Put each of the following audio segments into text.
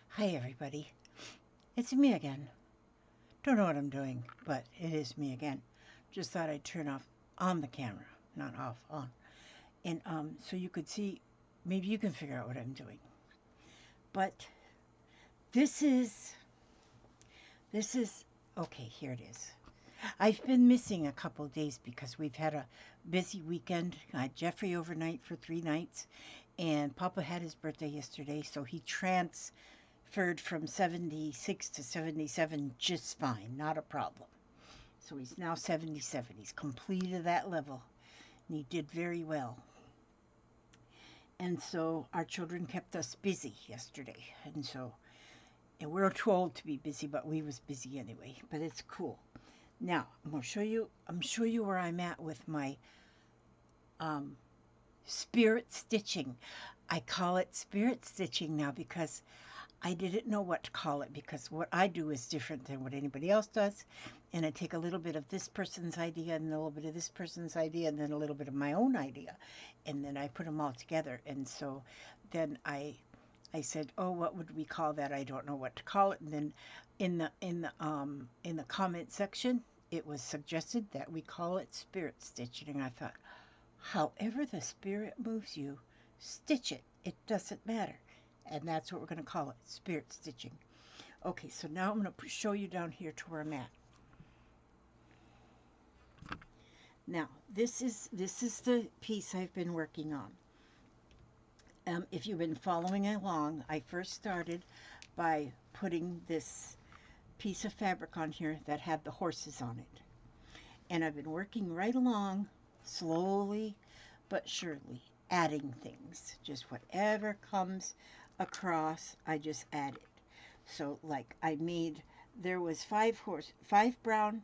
Hi everybody, it's me again. Don't know what I'm doing, but it is me again. Just thought I'd turn off on the camera, not off, on. And so you could see, maybe you can figure out what I'm doing. But this is, this is, okay, here it is. I've been missing a couple days because we've had a busy weekend. I had Jeffrey overnight for 3 nights, and Papa had his birthday yesterday, so he transferred from 76 to 77 just fine, not a problem. So he's now 77. He's completed that level, and he did very well. And so our children kept us busy yesterday, and we're too old to be busy, but we was busy anyway. But it's cool. Now I'm gonna show you. I'm show you where I'm at with my um, spirit stitching. I call it spirit stitching now because I didn't know what to call it, because what I do is different than what anybody else does. And I take a little bit of this person's idea and a little bit of this person's idea and then a little bit of my own idea. And then I put them all together. And so then I said, "Oh, what would we call that? I don't know what to call it." And then in the comment section, it was suggested that we call it spirit stitching. And I thought, however the spirit moves you, stitch it. It doesn't matter. And that's what we're going to call it, spirit stitching. Okay, so now I'm going to show you down here to where I'm at. Now, this is the piece I've been working on. If you've been following along, I first started by putting this piece of fabric on here that had the horses on it. And I've been working right along, slowly but surely, adding things. Just whatever comes across, I just add it. So like there was five brown,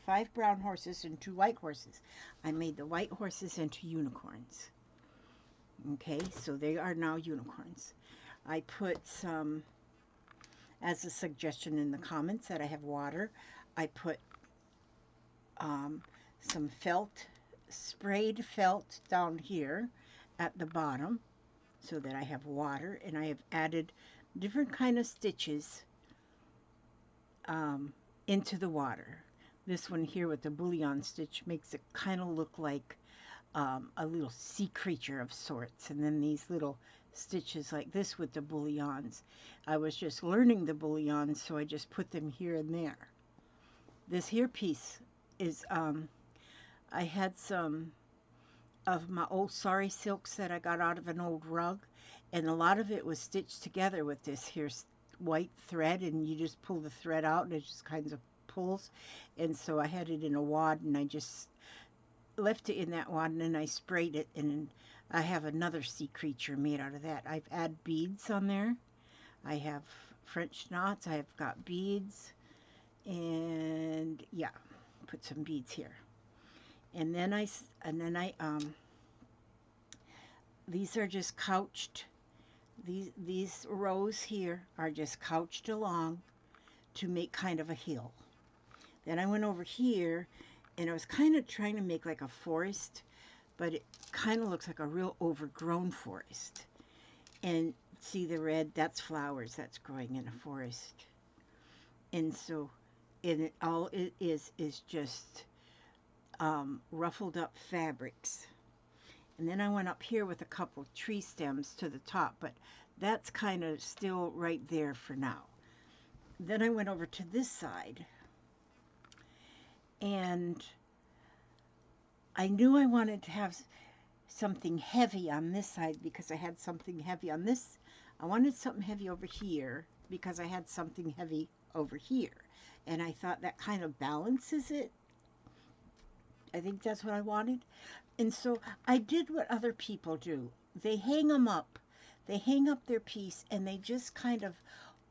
5 brown horses and 2 white horses. I made the white horses into unicorns. Okay, so they are now unicorns. I put some, as a suggestion in the comments, that I have water. I put some felt, sprayed felt down here at the bottom so that I have water, and I have added different kind of stitches into the water. This one here with the Bouillon Stitch makes it kind of look like a little sea creature of sorts, and then these little stitches like this with the bouillons. I was just learning the bouillons, so I just put them here and there. This here piece is I had some of my old sari silks that I got out of an old rug, and a lot of it was stitched together with this here white thread, and you just pull the thread out and it just kind of pulls. And so I had it in a wad, and I just left it in that wad, and then I sprayed it, and I have another sea creature made out of that. I've added beads on there. I have French knots. I've got beads, and yeah, put some beads here. And then I these are just couched. These rows here are just couched along to make kind of a hill. Then I went over here, and I was kind of trying to make like a forest, but it kind of looks like a real overgrown forest. And see the red, that's flowers that's growing in a forest. And so, and all it is just ruffled up fabrics. And then I went up here with a couple tree stems to the top, but that's kind of still right there for now. Then I went over to this side, and I knew I wanted to have something heavy on this side because I had something heavy on this. I wanted something heavy over here because I had something heavy over here. And I thought that kind of balances it. I think that's what I wanted. And so I did what other people do. They hang them up. They hang up their piece, and they just kind of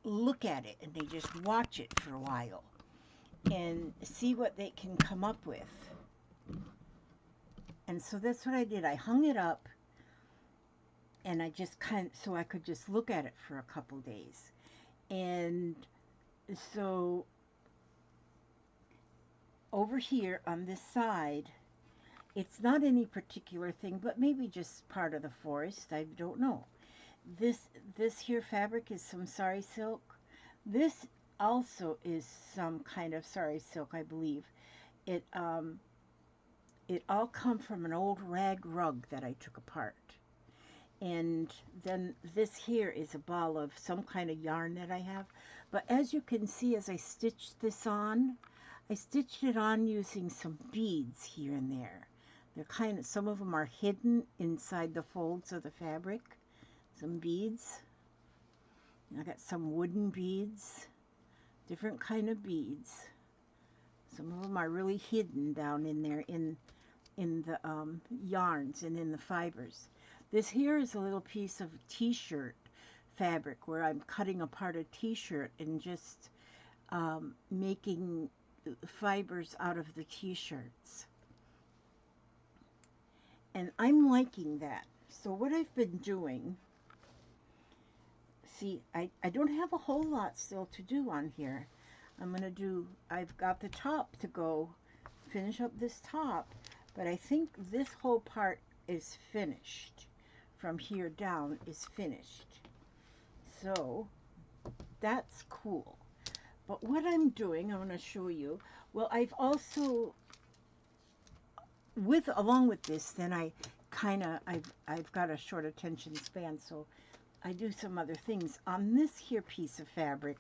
look at it, and they just watch it for a while and see what they can come up with. And so that's what I did. I hung it up, and I just so I could just look at it for a couple days. And so over here on this side, it's not any particular thing, but maybe just part of the forest. I don't know. This here fabric is some sari silk. This also is some kind of sari silk, I believe. It all come from an old rag rug that I took apart. And then this here is a ball of some kind of yarn that I have. But as you can see, as I stitched this on, I stitched it on using some beads here and there. They're kind of, some of them are hidden inside the folds of the fabric. Some beads. I got some wooden beads, different kind of beads. Some of them are really hidden down in there in the yarns and in the fibers. This here is a little piece of t-shirt fabric where I'm cutting apart a t-shirt and just making fibers out of the t-shirts. And I'm liking that. So what I've been doing, see, I don't have a whole lot still to do on here. I've got the top to go, finish up this top, but I think this whole part is finished. From here down is finished. So that's cool. But what I'm doing, I want to show you, well, I've also, along with this, then I've got a short attention span, so I do some other things. On this here piece of fabric,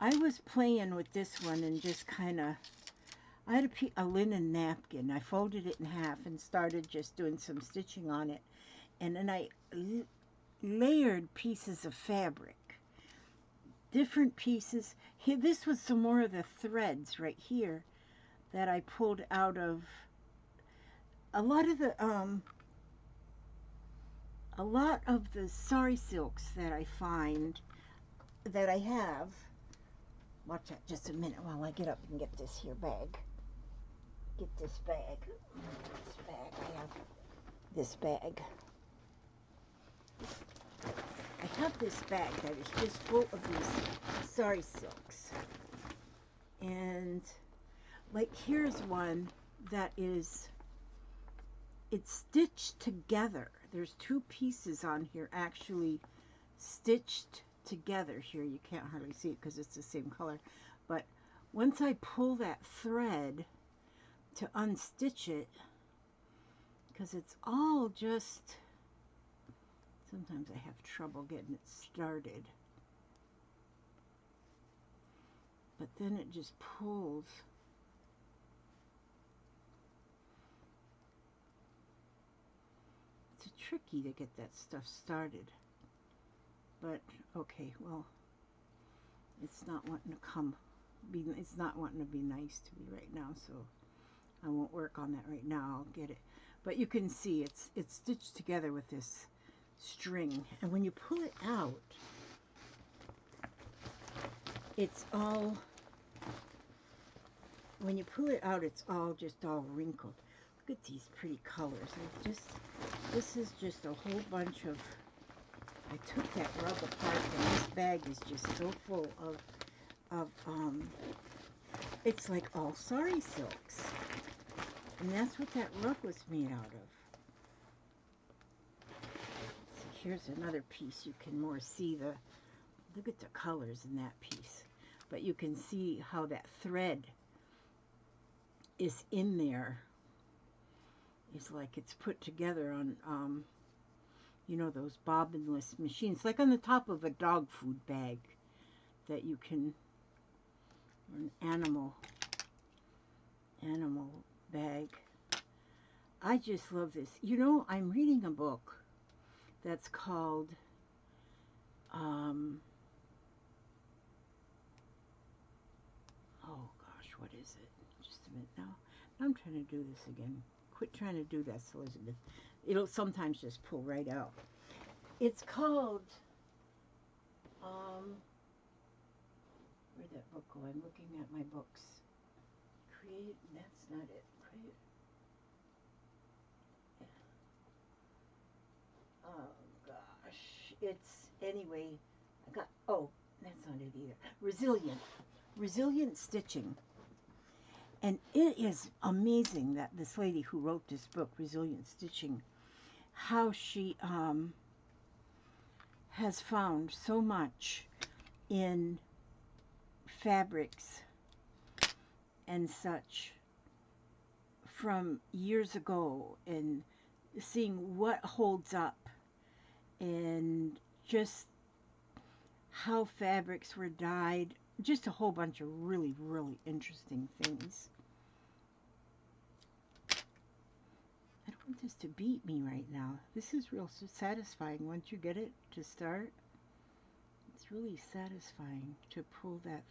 I was playing with this one and just kind of, I had a linen napkin. I folded it in half and started just doing some stitching on it. And then I layered pieces of fabric. Different pieces. Here, this was some more of the threads right here that I pulled out of a lot of the sari silks that I find, that I have. Watch that just a minute while I get up and get this here bag. Get this bag. This bag. I have this bag. I have this bag that is just full of these sari silks. And like here's one that is, it's stitched together. There's two pieces on here actually stitched together here. You can't hardly see it because it's the same color. But once I pull that thread to unstitch it, because it's all just, sometimes I have trouble getting it started. But then it just pulls. It's tricky to get that stuff started. But okay, well, it's not wanting to it's not wanting to be nice to me right now, so I won't work on that right now. I'll get it. But you can see it's stitched together with this string, and when you pull it out, it's all, when you pull it out, it's all just all wrinkled. Look at these pretty colors. This is just a whole bunch of, I took that rug apart, and this bag is just so full of it's like all sari silks. And that's what that rug was made out of. So here's another piece. You can more see the, look at the colors in that piece. But you can see how that thread is in there. It's like it's put together on, you know, those bobbinless machines, like on the top of a dog food bag that you can, or an animal bag. I just love this. You know, I'm reading a book that's called oh gosh, what is it? Just a minute now. I'm trying to do this again. Quit trying to do this, Elizabeth. It'll sometimes just pull right out. It's called where'd that book go? I'm looking at my books. Create, that's not it. Create. Oh gosh. It's, anyway, I got, oh, that's not it either. Resilient stitching. And it is amazing that this lady who wrote this book, Resilient Stitching, how she has found so much in fabrics and such from years ago, and seeing what holds up and just how fabrics were dyed, just a whole bunch of really, really interesting things. I don't want this to beat me right now. This is real satisfying once you get it to start. It's really satisfying to pull that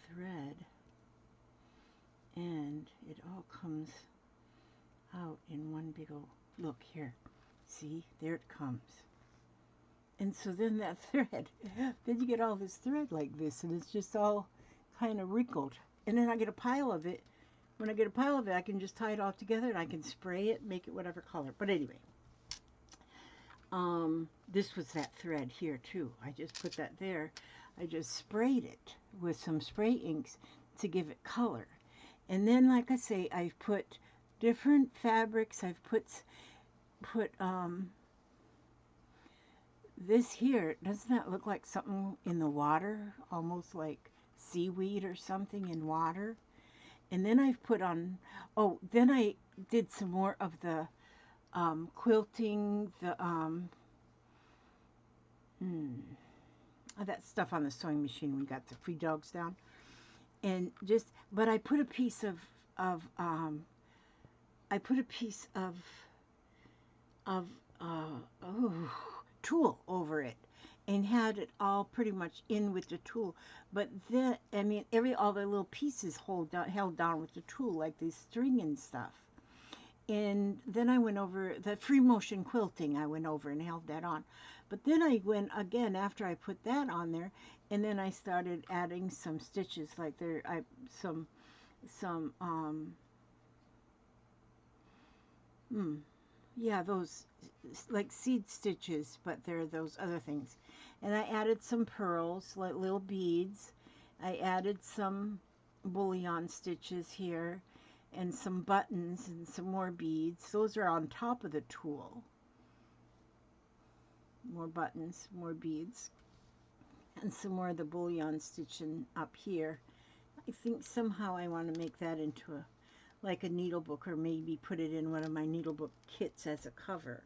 thread, and it all comes out in one big old, look here, see, there it comes. And so then that thread, then you get all this thread like this, and it's just all kind of wrinkled. And then I get a pile of it. When I get a pile of it, I can just tie it all together, and I can spray it, make it whatever color. But anyway, this was that thread here too. I just put that there. I just sprayed it with some spray inks to give it color. And then, like I say, I've put different fabrics. I've put this here, doesn't that look like something in the water? Almost like seaweed or something in water. And then I've put on, oh, then I did some more of the quilting, the, that stuff on the sewing machine when we got the free dogs down. And just, but I put a piece of tulle over it, and had it all pretty much in with the tulle. But then, I mean, all the little pieces held down with the tulle, like this string and stuff. And then I went over the free motion quilting. I went over and held that on. But then I went again after I put that on there, and then I started adding some stitches, like yeah, those like seed stitches, but they're those other things. And I added some pearls, like little beads. I added some bouillon stitches here, and some buttons and some more beads. Those are on top of the tulle. More buttons, more beads, and some more of the bouillon stitching up here. I think somehow I want to make that into like a needle book, or maybe put it in one of my needle book kits as a cover.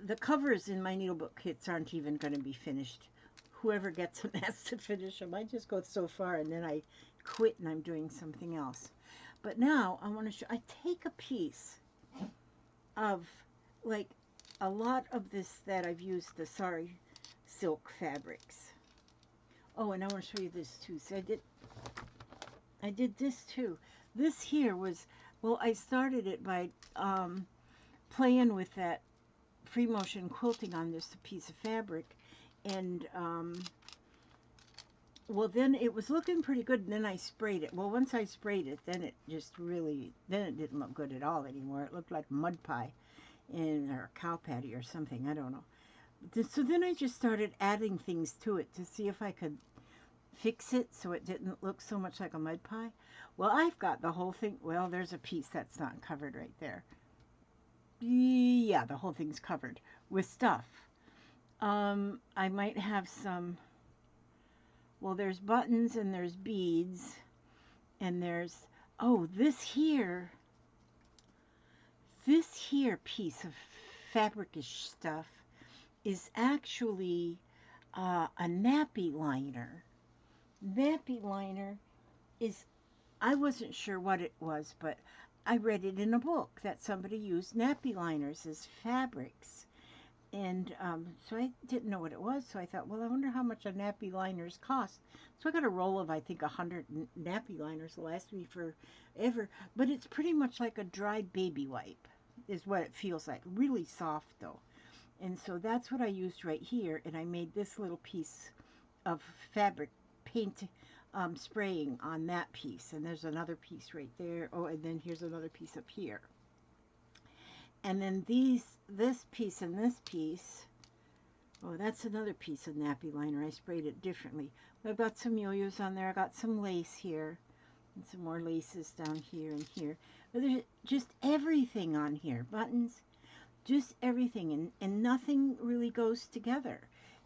The covers in my needle book kits aren't even going to be finished. Whoever gets them has to finish them. I just go so far and then I quit and I'm doing something else. But now I want to show, I take a piece of like a lot of this that I've used, the sari silk fabrics. Oh, and I want to show you this too. So I did this too. This here was, well, I started it by playing with that free motion quilting on this piece of fabric, and well, then it was looking pretty good, and then I sprayed it. Well, once I sprayed it, then it just really, then it didn't look good at all anymore. It looked like mud pie or cow patty or something, I don't know. So then I just started adding things to it to see if I could fix it so it didn't look so much like a mud pie. Well, I've got the whole thing. Well, there's a piece that's not covered right there. Yeah, the whole thing's covered with stuff. I might have some, well, there's buttons and there's beads and there's, oh, this here piece of fabric-ish stuff is actually a nappy liner. Nappy liner is, I wasn't sure what it was, but I read it in a book that somebody used nappy liners as fabrics. And so I didn't know what it was, so I thought, well, I wonder how much a nappy liners cost. So I got a roll of, I think, 100 nappy liners. Will last me forever. But it's pretty much like a dried baby wipe, is what it feels like. Really soft, though. And so that's what I used right here, and I made this little piece of fabric paint spraying on that piece. And there's another piece right there. Oh, and then here's another piece up here. And then this piece and this piece, oh, that's another piece of nappy liner. I sprayed it differently. I've got some yo-yos on there. I got some lace here, and some more laces down here and here. But there's just everything on here. Buttons. just everything, and nothing really goes together.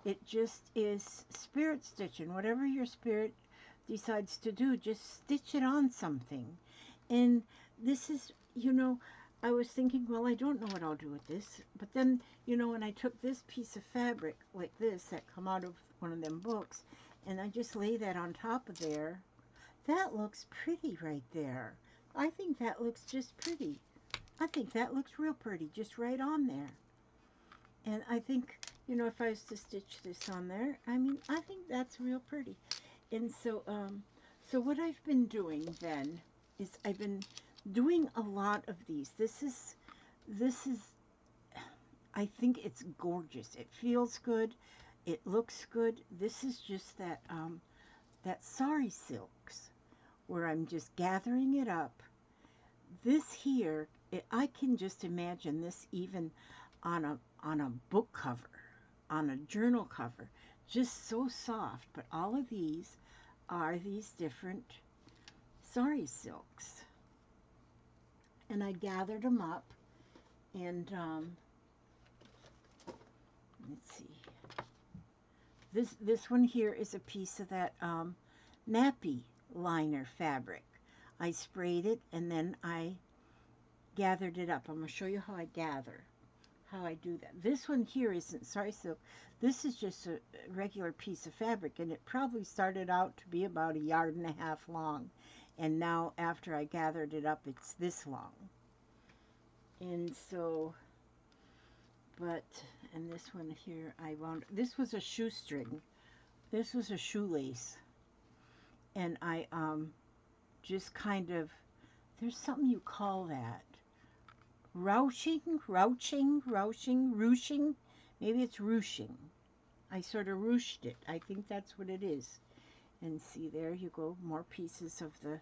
It just is spirit stitching. Whatever your spirit decides to do, just stitch it on something. And this is, I was thinking, well, I don't know what I'll do with this. But then, when I took this piece of fabric like this that come out of one of them books, and I just lay that on top of there, that looks pretty right there. I think that looks just pretty. I think that looks real pretty, just right on there. And I think, if I was to stitch this on there, I mean, I think that's real pretty. And so, so what I've been doing then is I've been doing a lot of these. This is, I think it's gorgeous. It feels good. It looks good. This is just that, that sari silks where I'm just gathering it up. This here, I can just imagine this even on a book cover, on a journal cover, just so soft. But all of these are these different sari silks, and I gathered them up, and let's see. This one here is a piece of that nappy liner fabric. I sprayed it, and then I gathered it up. I'm going to show you how I gather, how I do that. This one here isn't sari silk. This is just a regular piece of fabric, and it probably started out to be about 1.5 yards long. And now, after I gathered it up, it's this long. And so, and this one here, this was a shoestring. This was a shoelace. And I, just kind of, there's something you call that. Ruching? Maybe it's ruching. I sort of ruched it. I think that's what it is. And see, there you go, more pieces of the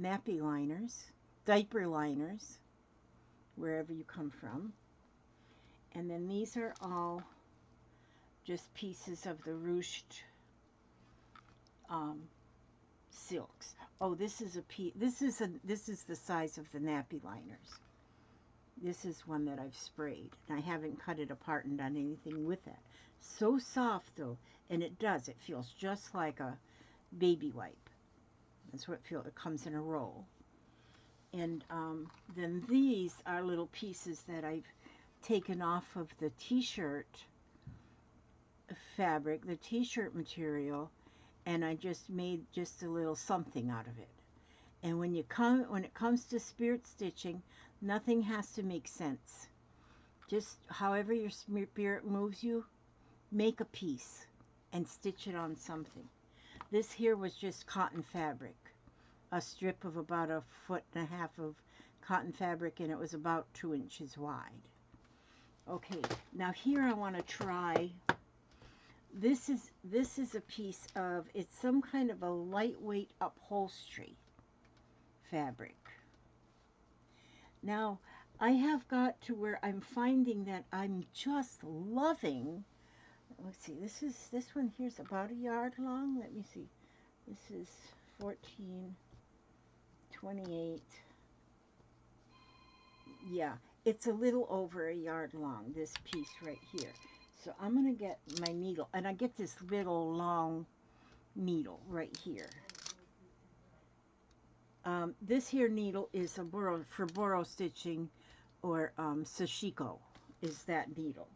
nappy liners, diaper liners, wherever you come from. And then these are all just pieces of the ruched silks. Oh, this is a piece. This is the size of the nappy liners. This is one that I've sprayed, and I haven't cut it apart and done anything with it. So soft though, and it feels just like a baby wipe. That's what it feels. It comes in a roll. And then these are little pieces that I've taken off of the t-shirt fabric, the t-shirt material, and I just made just a little something out of it. And when it comes to spirit stitching, nothing has to make sense. Just however your spirit moves you, make a piece and stitch it on something. This here was just cotton fabric, a strip of about 1.5 foot of cotton fabric, and it was about 2 inches wide. Okay, now here I want to try. This is a piece of, it's some kind of a lightweight upholstery fabric. Now, I have got to where I'm finding that I'm just loving, let's see, this one here's about 1 yard long. Let me see. This is 14, 28. Yeah, it's a little over 1 yard long, this piece right here. So I'm going to get my needle, and I get this little long needle right here. This here needle is for burrow stitching, or sashiko is that needle.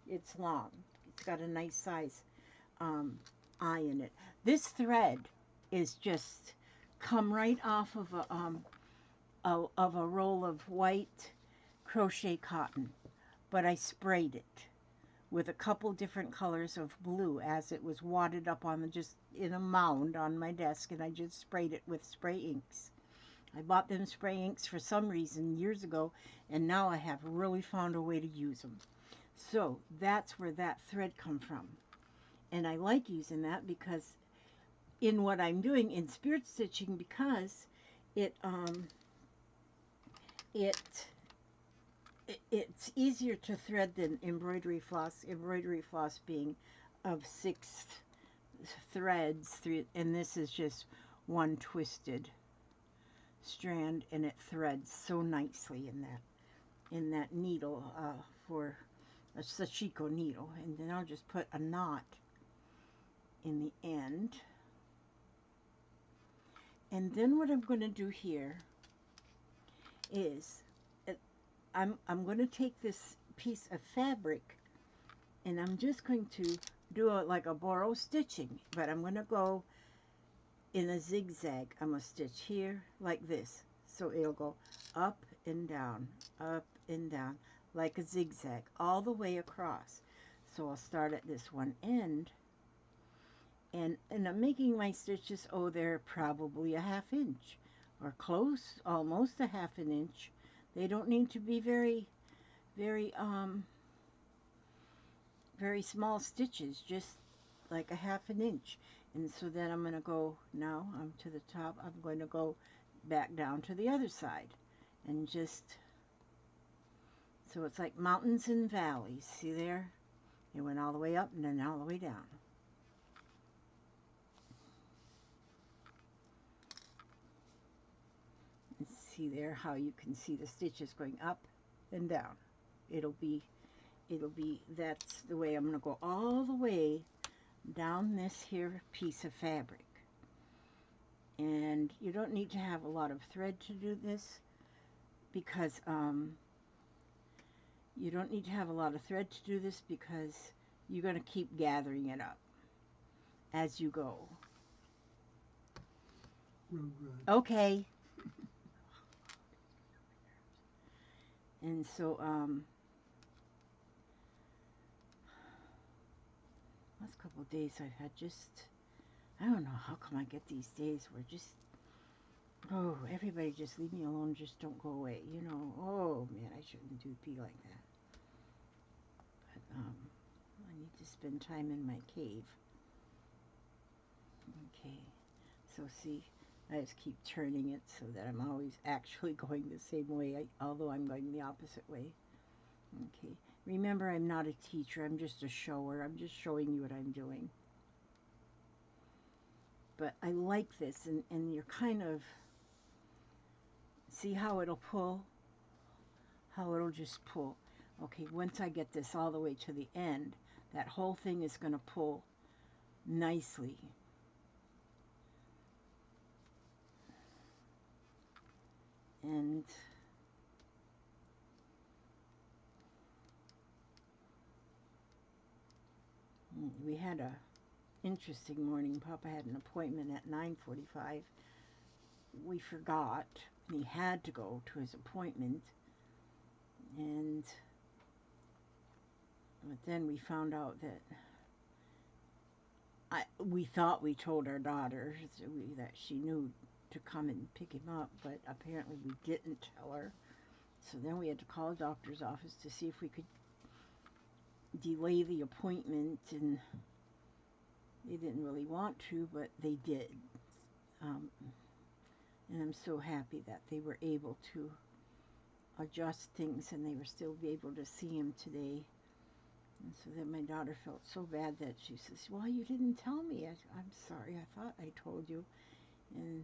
It's long. It's got a nice size eye in it. This thread is just come right off of a roll of white crochet cotton, but I sprayed it with a couple different colors of blue as it was wadded up on just in a mound on my desk, and I just sprayed it with spray inks. I bought them spray inks for some reason years ago, and now I have really found a way to use them. So that's where that thread come from. And I like using that because in what I'm doing in spirit stitching, because it's easier to thread than embroidery floss. Embroidery floss being of 6 threads, and this is just one twisted strand, and it threads so nicely in that. in that needle for a sashiko needle, and then I'll just put a knot in the end. And then what I'm going to do here is I'm going to take this piece of fabric and I'm just going to do like a Bouillon stitching, but I'm going to go in a zigzag. I'm going to stitch here like this, so it'll go up and down, like a zigzag all the way across. So I'll start at this one end, and I'm making my stitches, oh, they're probably a ½ inch or close, almost a ½ inch. They don't need to be very small stitches, just like a ½ inch. And so then I'm going to go, now I'm to the top, I'm going to go back down to the other side, and just, so it's like mountains and valleys. See there? It went all the way up and then all the way down. And see there how you can see the stitches going up and down. It'll be, that's the way I'm going to go all the way down this here piece of fabric. And you don't need to have a lot of thread to do this, because you don't need to have a lot of thread to do this because you're going to keep gathering it up as you go. Okay. And so last couple of days I've had just, I don't know how come I get these days where just, oh, everybody just leave me alone, just don't go away, you know. Oh man, I shouldn't be like that. But I need to spend time in my cave. Okay, so see, I just keep turning it so that I'm always actually going the same way, although I'm going the opposite way. Okay, remember, I'm not a teacher, I'm just a shower. I'm just showing you what I'm doing. But I like this, and you're kind of, see how it'll pull? How it'll just pull. Okay, once I get this all the way to the end, that whole thing is going to pull nicely. And we had a interesting morning. Papa had an appointment at 9:45. We forgot, and he had to go to his appointment. And but then we found out that we thought we told our daughter that she knew to come and pick him up, but apparently we didn't tell her. So then we had to call the doctor's office to see if we could delay the appointment, and they didn't really want to, but they did. And I'm so happy that they were able to adjust things and they were still be able to see him today. And so then my daughter felt so bad that she says, well, you didn't tell me. I'm sorry, I thought I told you. And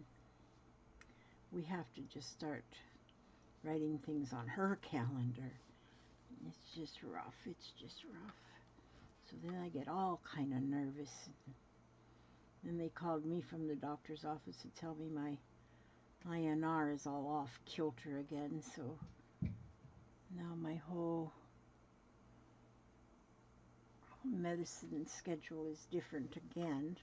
we have to just start writing things on her calendar. It's just rough. It's just rough. So then I get all kind of nervous. Then they called me from the doctor's office to tell me my INR is all off kilter again. So now my whole medicine schedule is different again,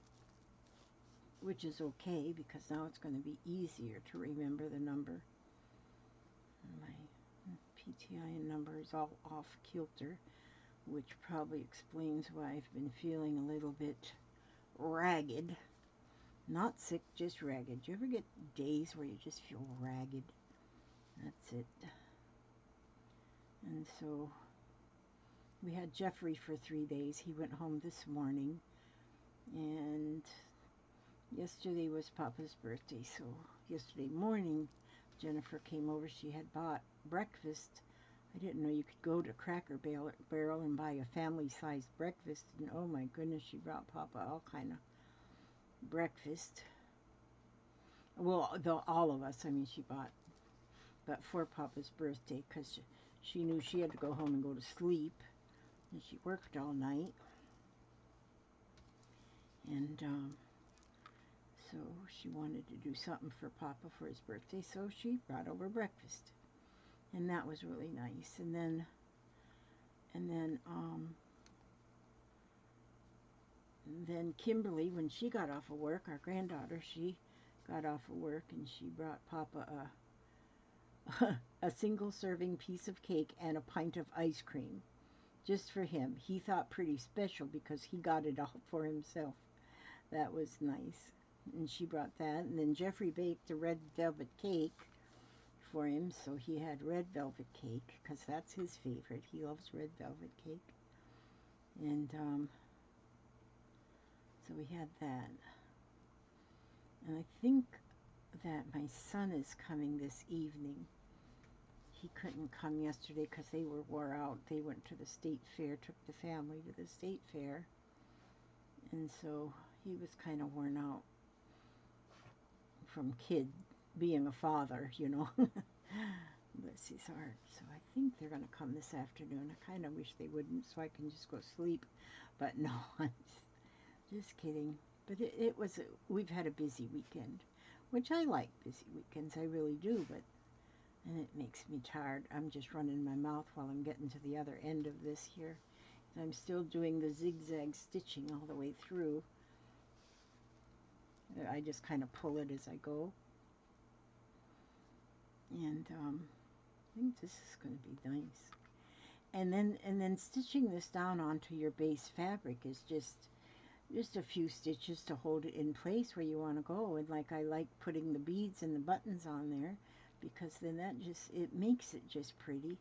which is okay because now it's going to be easier to remember the number. My PTIN number is all off kilter, which probably explains why I've been feeling a little bit ragged. Not sick, just ragged. Do you ever get days where you just feel ragged? That's it. And so we had Jeffrey for 3 days. He went home this morning, and yesterday was Papa's birthday. So yesterday morning Jennifer came over. She had bought breakfast. I didn't know you could go to Cracker Barrel and buy a family-sized breakfast, and oh my goodness, she brought Papa all kind of breakfast. Well, all of us. I mean, she bought, but for Papa's birthday, because she knew she had to go home and go to sleep, and she worked all night. And so she wanted to do something for Papa for his birthday, so she brought over breakfast, and that was really nice. And then Kimberly, when she got off of work, our granddaughter, she got off of work and she brought Papa a single serving piece of cake and a pint of ice cream just for him. He thought pretty special because he got it all for himself. That was nice. And she brought that. And then Jeffrey baked a red velvet cake for him, so he had red velvet cake because that's his favorite. He loves red velvet cake. And so we had that. And I think that my son is coming this evening. He couldn't come yesterday because they were wore out. They went to the state fair, took the family to the state fair. And so he was kind of worn out from being a father, you know. Bless his heart. So I think they're going to come this afternoon. I kind of wish they wouldn't so I can just go sleep. But no, I'm just kidding. But we've had a busy weekend, which I like busy weekends. I really do, and it makes me tired. I'm just running my mouth while I'm getting to the other end of this here. I'm still doing the zigzag stitching all the way through. I just kind of pull it as I go. And I think this is going to be nice. And then stitching this down onto your base fabric is just a few stitches to hold it in place where you want to go. And I like putting the beads and the buttons on there because then it makes it just pretty.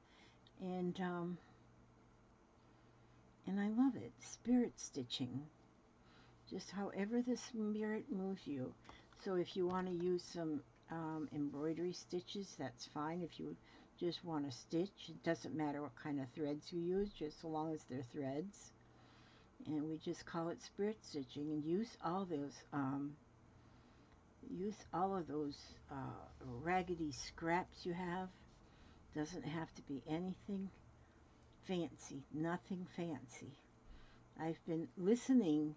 And I love it. Spirit stitching. Just however the spirit moves you. So if you want to use some embroidery stitches, that's fine. If you just want to stitch, it doesn't matter what kind of threads you use, just so long as they're threads. And we just call it spirit stitching, and use all of those raggedy scraps you have. Doesn't have to be anything fancy, nothing fancy. I've been listening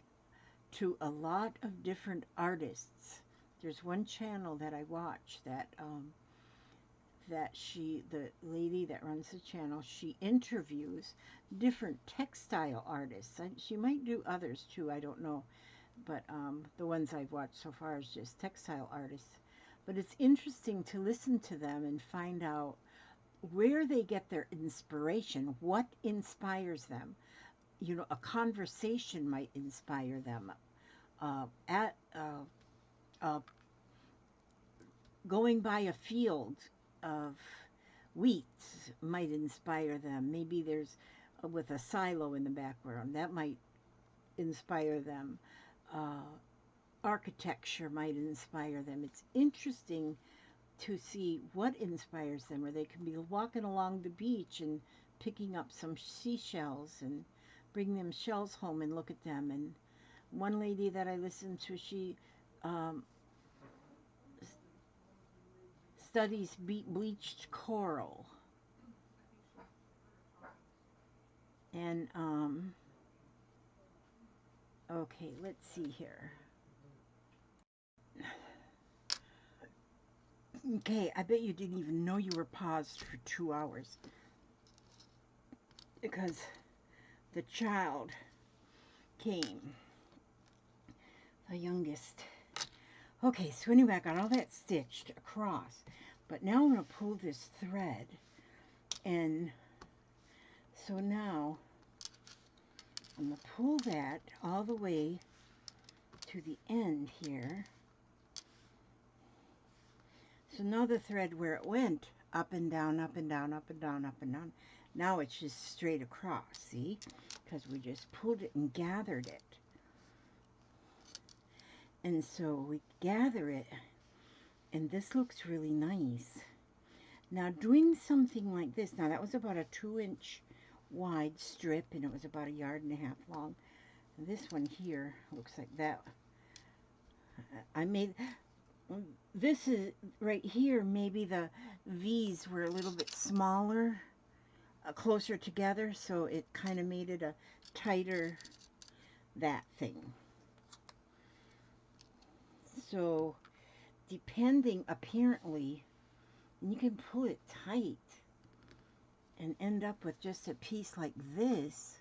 to a lot of different artists. There's one channel that I watch that the lady that runs the channel, she interviews different textile artists. She might do others too, I don't know. But the ones I've watched so far is just textile artists. But it's interesting to listen to them and find out where they get their inspiration, what inspires them. You know, a conversation might inspire them. Going by a field of wheat might inspire them. Maybe there's with a silo in the background, that might inspire them. Architecture might inspire them. It's interesting to see what inspires them, or they can be walking along the beach and picking up some seashells and bring them shells home and look at them. And one lady that I listened to, she studies bleached coral. And okay, let's see here. Okay, I bet you didn't even know you were paused for 2 hours because the child came, the youngest. Okay, so anyway, I got all that stitched across, but now I'm going to pull this thread, and so now I'm going to pull that all the way to the end here. So now the thread where it went, up and down, up and down, up and down, up and down. Now it's just straight across, see? Because we just pulled it and gathered it. And so we gather it, and this looks really nice. Now doing something like this, now that was about a 2-inch wide strip, and it was about 1.5 yards long. And this one here looks like that. I made... This is right here, maybe the V's were a little bit smaller closer together, so it kind of made it a tighter that thing. So depending, apparently, you can pull it tight and end up with just a piece like this,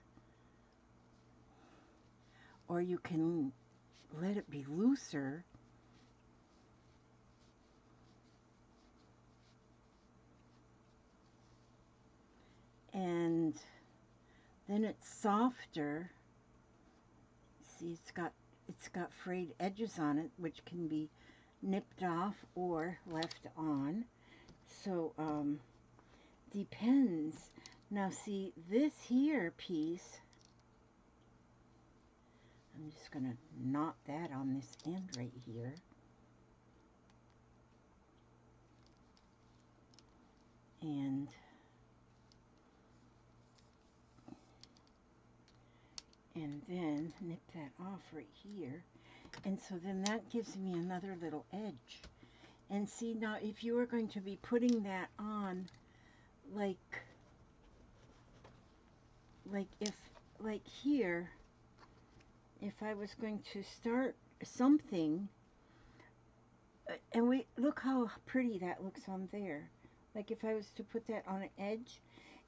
or you can let it be looser. And then it's softer. See, it's got frayed edges on it, which can be nipped off or left on. So depends. Now see, this here piece, I'm just gonna knot that on this end right here. And then nip that off right here. And so then that gives me another little edge. And see, now if you were going to be putting that on, like here, if I was going to start something, and look how pretty that looks on there. Like if I was to put that on an edge.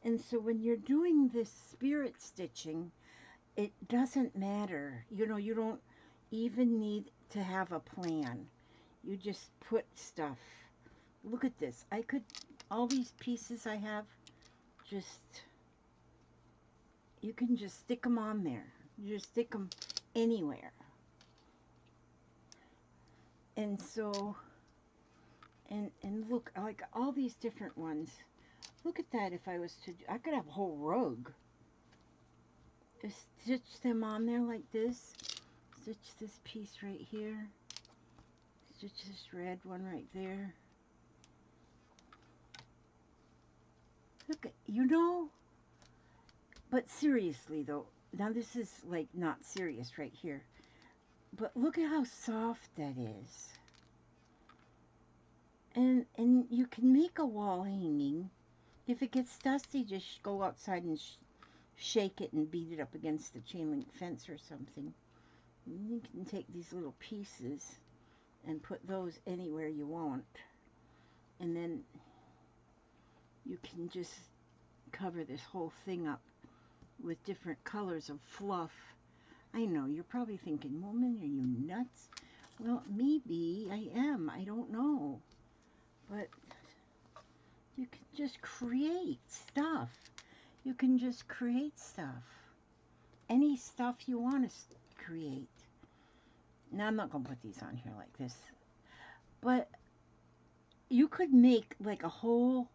And so when you're doing this spirit stitching, it doesn't matter. You know, you don't even need to have a plan. You just put stuff. Look at this. I could, all these pieces I have, just, you can just stick them on there. You just stick them anywhere. And so, and look, like all these different ones. Look at that. If I was to, I could have a whole rug. Just stitch them on there like this. Stitch this piece right here. Stitch this red one right there. Look at, you know, but seriously though, now this is like not serious right here, but look at how soft that is. And you can make a wall hanging. If it gets dusty, just go outside and shake it and beat it up against the chain link fence or something. And you can take these little pieces and put those anywhere you want. And then you can just cover this whole thing up with different colors of fluff. I know, you're probably thinking, woman, are you nuts? Well, maybe I am. I don't know. But you can just create stuff. You can just create stuff. Any stuff you want to create. Now, I'm not going to put these on here like this. But you could make like a whole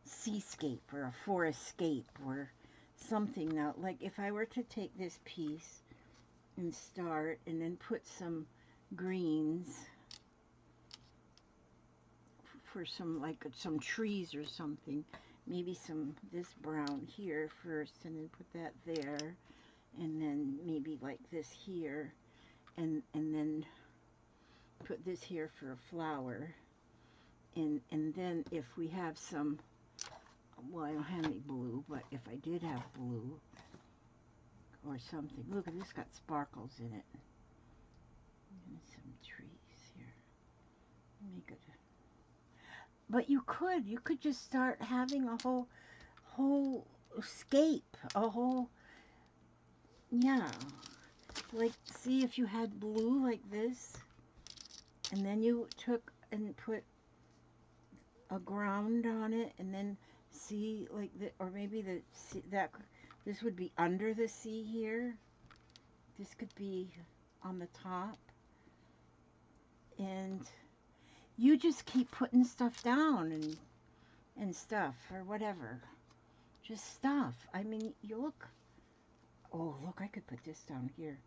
seascape or a forestscape or something. Now, like if I were to take this piece and start and then put some greens for some, like some trees or something, maybe some, this brown here first, and then put that there, and then maybe like this here, and then put this here for a flower, and then if we have some, well, I don't have any blue, but if I did have blue or something, look, this got sparkles in it, and some trees here, make it. But you could just start having a whole scape, a whole, yeah, like, see if you had blue like this, and then you took and put a ground on it, and then see, like, or maybe this would be under the sea here, this could be on the top, and you just keep putting stuff down and stuff or whatever. Just stuff. I mean, you look. Oh, look, I could put this down here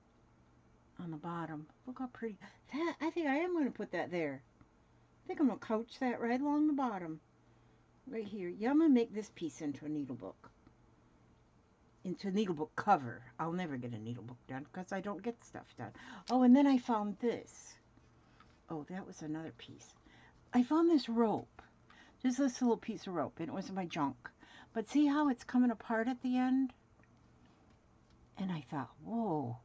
on the bottom. Look how pretty. That, I think I am going to put that there. I think I'm going to couch that right along the bottom. Right here. Yeah, I'm going to make this piece into a needlebook. Into a needlebook cover. I'll never get a needlebook done because I don't get stuff done. Oh, and then I found this. Oh, that was another piece. I found this rope, just this little piece of rope, and it was in my junk. But see how it's coming apart at the end? And I thought, whoa,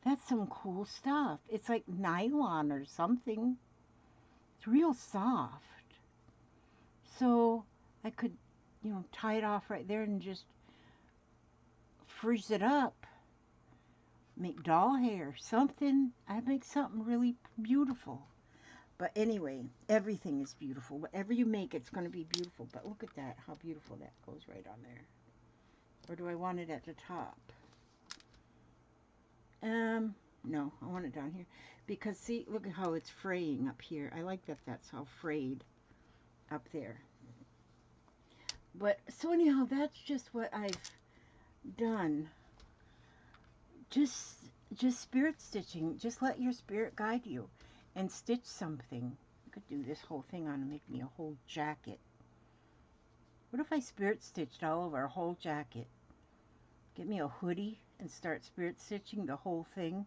that's some cool stuff. It's like nylon or something. It's real soft. So I could, tie it off right there and just frizz it up. Make doll hair, something. I'd make something really beautiful. But anyway, everything is beautiful. Whatever you make, it's going to be beautiful. But look at that, how beautiful that goes right on there. Or do I want it at the top? No, I want it down here. Because see, look at how it's fraying up here. I like that that's how frayed up there. But, so anyhow, that's just what I've done. Just spirit stitching. Just let your spirit guide you and stitch something. I could do this whole thing on and make me a whole jacket. What if I spirit stitched all over a whole jacket? Get me a hoodie and start spirit stitching the whole thing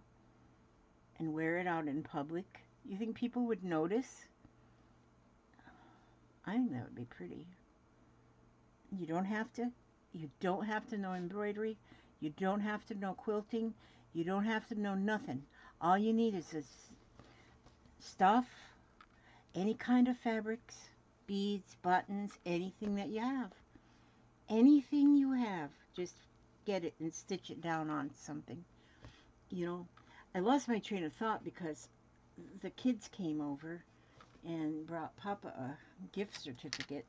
and wear it out in public. You think people would notice? I think that would be pretty. You don't have to know embroidery. You don't have to know quilting. You don't have to know nothing. All you need is this stuff, any kind of fabrics, beads, buttons, anything that you have. Anything you have, just get it and stitch it down on something. I lost my train of thought because the kids came over and brought Papa a gift certificate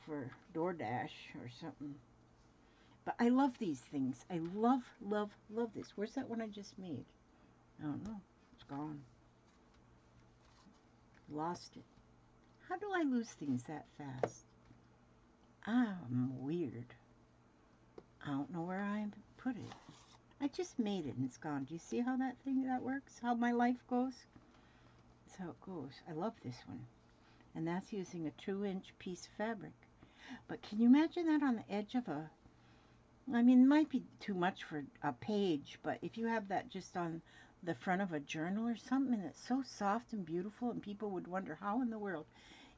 for DoorDash or something. But I love these things. I love, love, love this. Where's that one I just made? I don't know. It's gone. Lost it. How do I lose things that fast? I'm weird. I don't know where I put it. I just made it and it's gone. Do you see how that works? How my life goes? That's how it goes. I love this one. And that's using a 2-inch piece of fabric. But can you imagine that on the edge of it might be too much for a page, but if you have that just on the front of a journal or something, and it's so soft and beautiful, and people would wonder how in the world.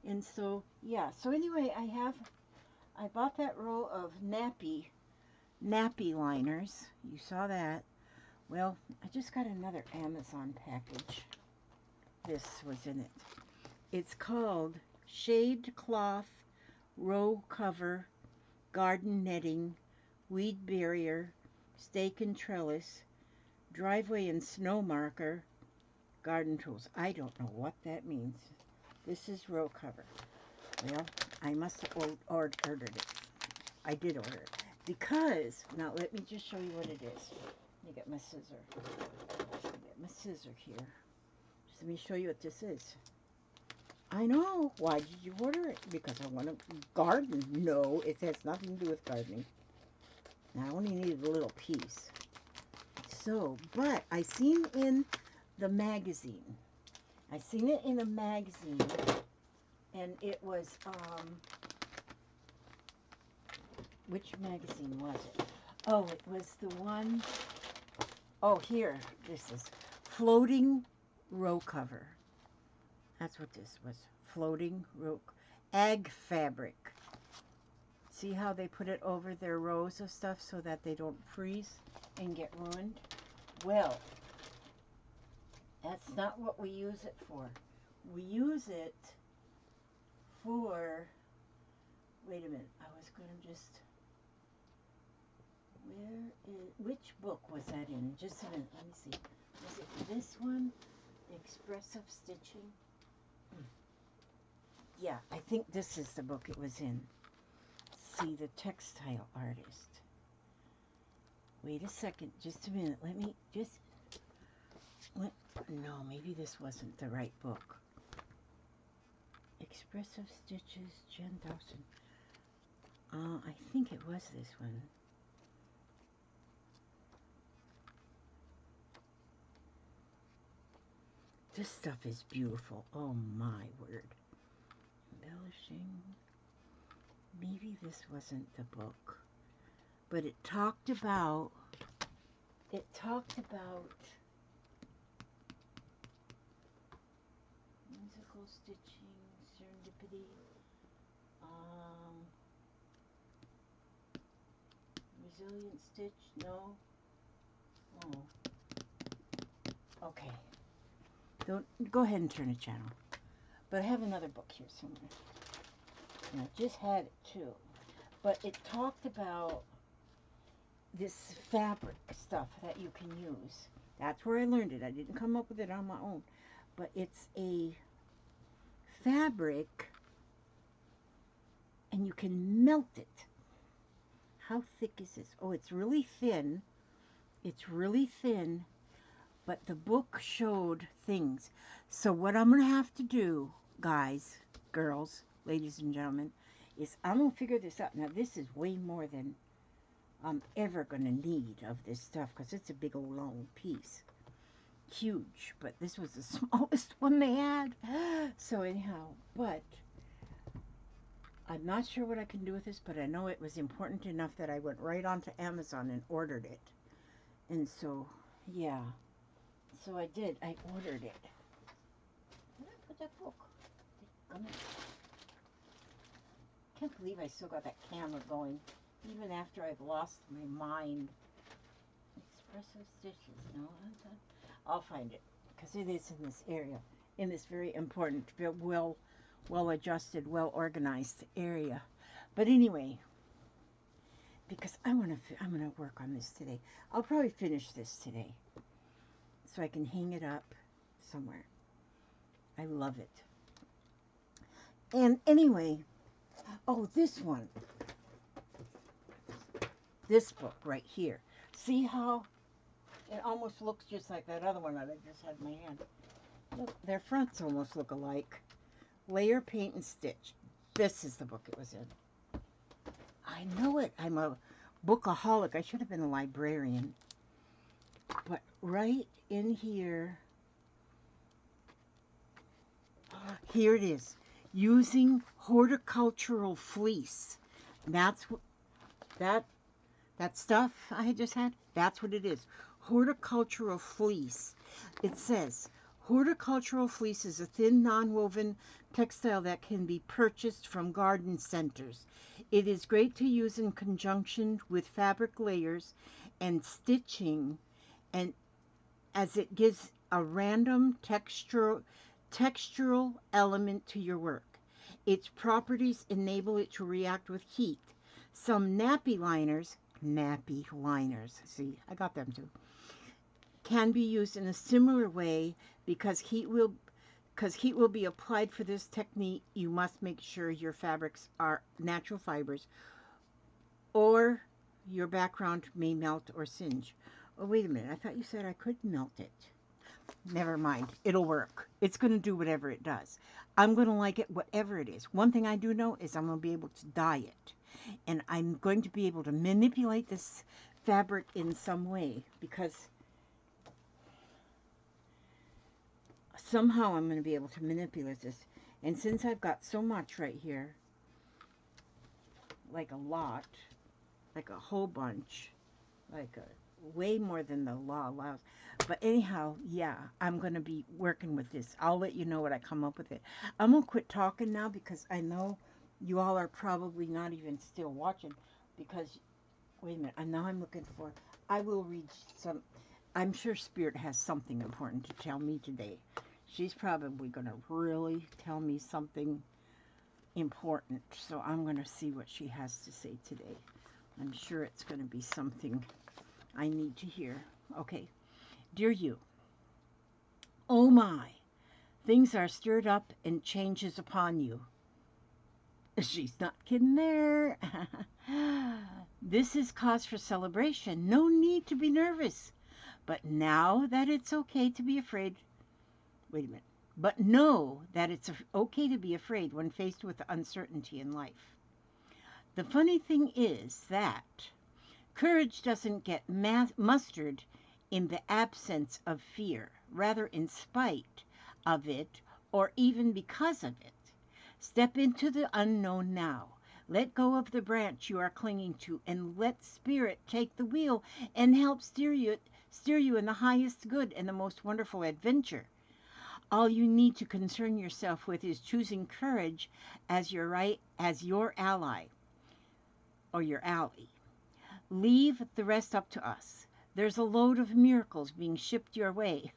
And so, yeah. So anyway, I bought that roll of nappy liners. You saw that. Well, I just got another Amazon package. This was in it. It's called Shade Cloth Row Cover Garden Netting Weed Barrier Stake and Trellis Driveway and Snow Marker Garden Tools. I don't know what that means. This is row cover. Well, I must have ordered it. I did order it. Because, now let me just show you what it is. Let me get my scissor. Get my scissor here. Just let me show you what this is. I know. Why did you order it? Because I want to garden. No, it has nothing to do with gardening. I only needed a little piece. So, but I seen in the magazine. I seen it in a magazine. And it was, which magazine was it? Oh, it was the one, oh, here, this is Floating Row Cover. That's what this was, Floating Row, Ag Fabric. See how they put it over their rows of stuff so that they don't freeze and get ruined? Well, that's not what we use it for. We use it for, wait a minute, I was going to just, which book was that in? Just a minute, let me see. Was it this one? Expressive Stitching? Yeah, I think this is the book it was in. See, the Textile Artist. Wait a second, just a minute. Let me just, no, maybe this wasn't the right book. Expressive Stitches, Jen Dawson. I think it was this one. This stuff is beautiful. Oh my word. Embellishing. Maybe this wasn't the book. But it talked about musical stitching, serendipity. Resilient Stitch? No. Oh. Okay. Don't go ahead and turn the channel. But I have another book here somewhere. And I just had it too. But it talked about this fabric stuff that you can use. That's where I learned it. I didn't come up with it on my own. But it's a fabric and you can melt it. How thick is this? Oh, it's really thin. It's really thin, but the book showed things. So what I'm going to have to do, guys, girls, ladies and gentlemen, is I'm going to figure this out. Now, this is way more than I'm ever going to need of this stuff because it's a big old long piece. Huge, but this was the smallest one they had. So anyhow, but I'm not sure what I can do with this, but I know it was important enough that I went right onto Amazon and ordered it. And so, yeah. So I did. I ordered it. Where did I put that book? Can't believe I still got that camera going, even after I've lost my mind. Expressive stitches. No, I'll find it because it is in this area, in this very important, well adjusted, well organized area. But anyway, because I'm gonna work on this today. I'll probably finish this today, so I can hang it up somewhere. I love it. And anyway, oh, this one. This book right here. See how it almost looks just like that other one that I just had in my hand. Look, their fronts almost look alike. Layer, Paint, and Stitch. This is the book it was in. I know it. I'm a bookaholic. I should have been a librarian. But right in here, here it is. Using Horticultural Fleece. That's what that stuff I just had. That's what it is. Horticultural Fleece. It says Horticultural Fleece is a thin non-woven textile that can be purchased from garden centers. It is great to use in conjunction with fabric layers and stitching, and as it gives a random textural element to your work. Its properties enable it to react with heat. Some nappy liners, see, I got them too, can be used in a similar way because heat will be applied for this technique. You must make sure your fabrics are natural fibers or your background may melt or singe. Oh, wait a minute. I thought you said I could melt it. Never mind. It'll work. It's going to do whatever it does. I'm going to like it, whatever it is. One thing I do know is I'm going to be able to dye it. And I'm going to be able to manipulate this fabric in some way because somehow I'm going to be able to manipulate this. And since I've got so much right here, like a lot, like a whole bunch, like a way more than the law allows. But anyhow, yeah, I'm going to be working with this. I'll let you know what I come up with it. I'm going to quit talking now because I know you all are probably not even still watching because, wait a minute, now I'm looking for, I will read some, I'm sure Spirit has something important to tell me today. She's probably going to really tell me something important. So I'm going to see what she has to say today. I'm sure it's going to be something I need to hear. Okay. Dear you, oh my, things are stirred up and changes upon you. She's not kidding there. This is cause for celebration. No need to be nervous. But now that it's okay to be afraid, wait a minute. But know that it's okay to be afraid when faced with uncertainty in life. The funny thing is that courage doesn't get mustered in the absence of fear, rather in spite of it or even because of it. Step into the unknown now. Let go of the branch you are clinging to and let Spirit take the wheel and help steer you in the highest good and the most wonderful adventure. All you need to concern yourself with is choosing courage as your ally or your ally. Leave the rest up to us. There's a load of miracles being shipped your way.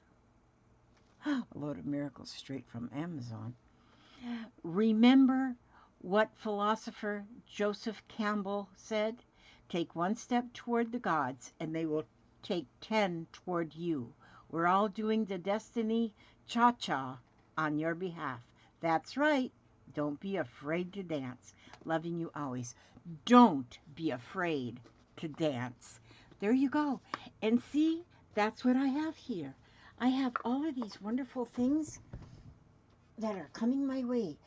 A load of miracles straight from Amazon. Remember what philosopher Joseph Campbell said? Take one step toward the gods, and they will take 10 toward you. We're all doing the destiny cha-cha on your behalf. That's right. Don't be afraid to dance. Loving you always. Don't be afraid to dance. There you go. And see, that's what I have here. I have all of these wonderful things that are coming my way.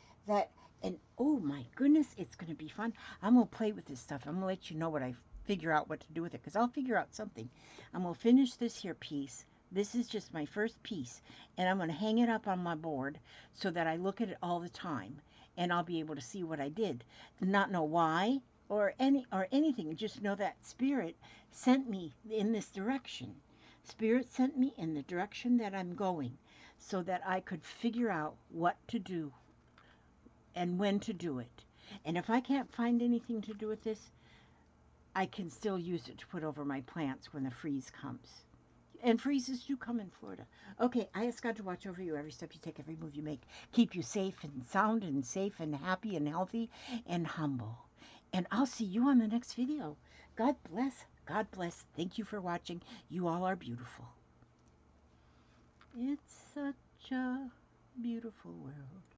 And oh my goodness, it's going to be fun. I'm going to play with this stuff. I'm going to let you know what I figure out what to do with it, because I'll figure out something. I'm going to finish this here piece. This is just my first piece, and I'm going to hang it up on my board so that I look at it all the time, and I'll be able to see what I did. Not know why or anything, just know that Spirit sent me in this direction. Spirit sent me in the direction that I'm going so that I could figure out what to do and when to do it. And if I can't find anything to do with this, I can still use it to put over my plants when the freeze comes. And freezes do come in Florida. Okay, I ask God to watch over you every step you take, every move you make. Keep you safe and sound and safe and happy and healthy and humble. And I'll see you on the next video. God bless. God bless. Thank you for watching. You all are beautiful. It's such a beautiful world.